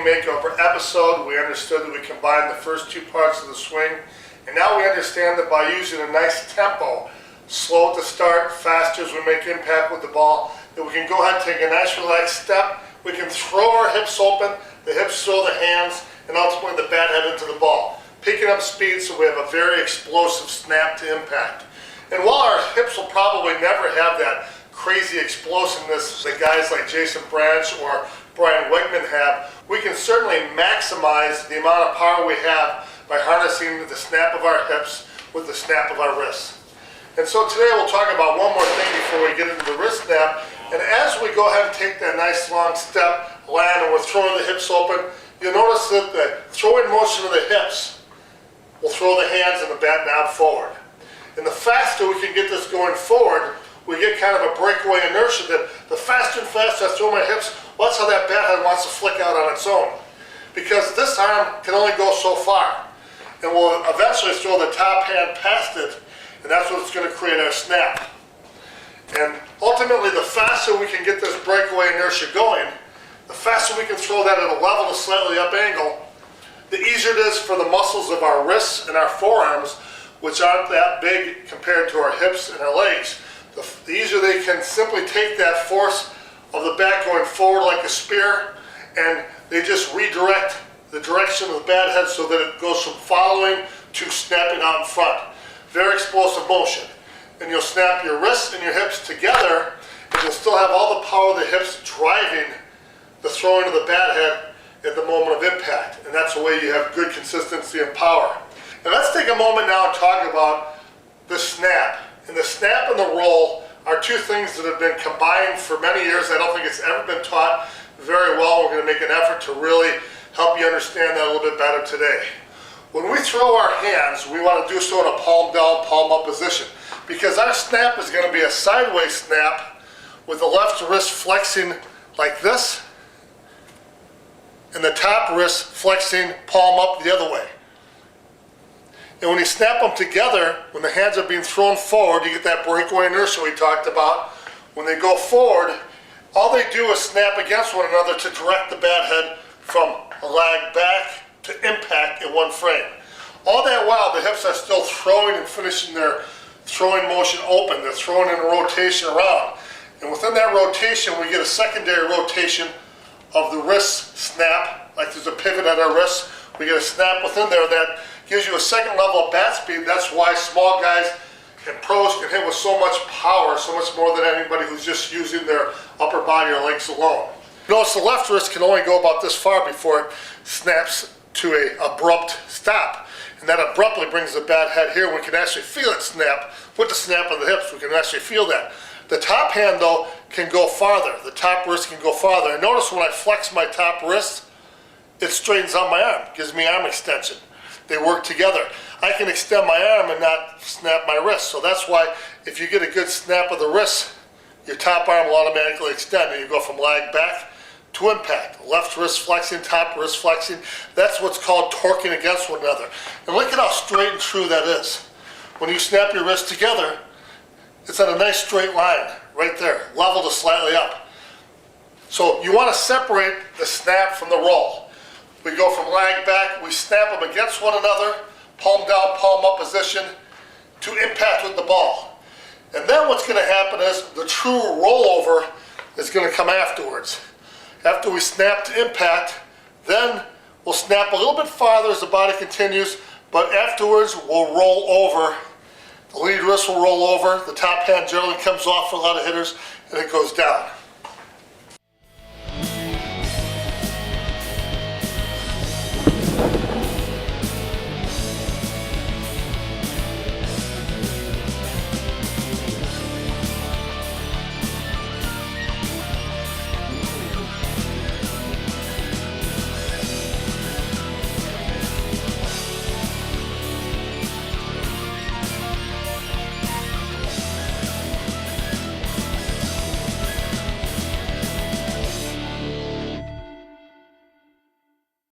Makeover episode, we understood that we combined the first two parts of the swing, and now we understand that by using a nice tempo, slow at the start, faster as we make impact with the ball, that we can go ahead and take a nice relaxed step. We can throw our hips open, the hips throw the hands, and ultimately the bat head into the ball, picking up speed so we have a very explosive snap to impact. And while our hips will probably never have that crazy explosiveness that guys like Jason Branch or Brian Wegman have, we can certainly maximize the amount of power we have by harnessing the snap of our hips with the snap of our wrists. And so today we'll talk about one more thing before we get into the wrist snap. And as we go ahead and take that nice long step, land, and we're throwing the hips open, you'll notice that the throwing motion of the hips will throw the hands and the bat knob forward. And the faster we can get this going forward, we get kind of a breakaway inertia that the faster and faster I throw my hips, well, that's how that bat head wants to flick out on its own. Because this arm can only go so far. And we'll eventually throw the top hand past it, and that's what's going to create our snap. And ultimately, the faster we can get this breakaway inertia going, the faster we can throw that at a level to slightly up angle, the easier it is for the muscles of our wrists and our forearms, which aren't that big compared to our hips and our legs, the easier they can simply take that force of the bat going forward like a spear, and they just redirect the direction of the bat head so that it goes from following to snapping out in front. Very explosive motion. And you'll snap your wrists and your hips together, and you'll still have all the power of the hips driving the throwing of the bat head at the moment of impact. And that's the way you have good consistency and power. And let's take a moment now and talk about the snap. And the snap and the roll are two things that have been combined for many years. I don't think it's ever been taught very well. We're going to make an effort to really help you understand that a little bit better today. When we throw our hands, we want to do so in a palm down, palm up position, because our snap is going to be a sideways snap with the left wrist flexing like this and the top wrist flexing palm up the other way. And when you snap them together, when the hands are being thrown forward, you get that breakaway inertia we talked about. When they go forward, all they do is snap against one another to direct the bat head from a lag back to impact in one frame. All that while, the hips are still throwing and finishing their throwing motion open. They're throwing in a rotation around. And within that rotation, we get a secondary rotation of the wrist snap, like there's a pivot at our wrist. We get a snap within there that gives you a second level of bat speed. That's why small guys and pros can hit with so much power, so much more than anybody who's just using their upper body or legs alone. Notice the left wrist can only go about this far before it snaps to an abrupt stop. And that abruptly brings the bat head here. We can actually feel it snap. With the snap of the hips, we can actually feel that. The top hand, though, can go farther. The top wrist can go farther. And notice when I flex my top wrist, it straightens out my arm, gives me arm extension. They work together. I can extend my arm and not snap my wrist. So that's why if you get a good snap of the wrist, your top arm will automatically extend and you go from lag back to impact. Left wrist flexing, top wrist flexing. That's what's called torquing against one another. And look at how straight and true that is. When you snap your wrists together, it's at a nice straight line right there, level to slightly up. So you want to separate the snap from the roll. We go from lag back, we snap them against one another, palm down, palm up position to impact with the ball. And then what's going to happen is the true rollover is going to come afterwards. After we snap to impact, then we'll snap a little bit farther as the body continues, but afterwards we'll roll over. The lead wrist will roll over, the top hand generally comes off for a lot of hitters, and it goes down.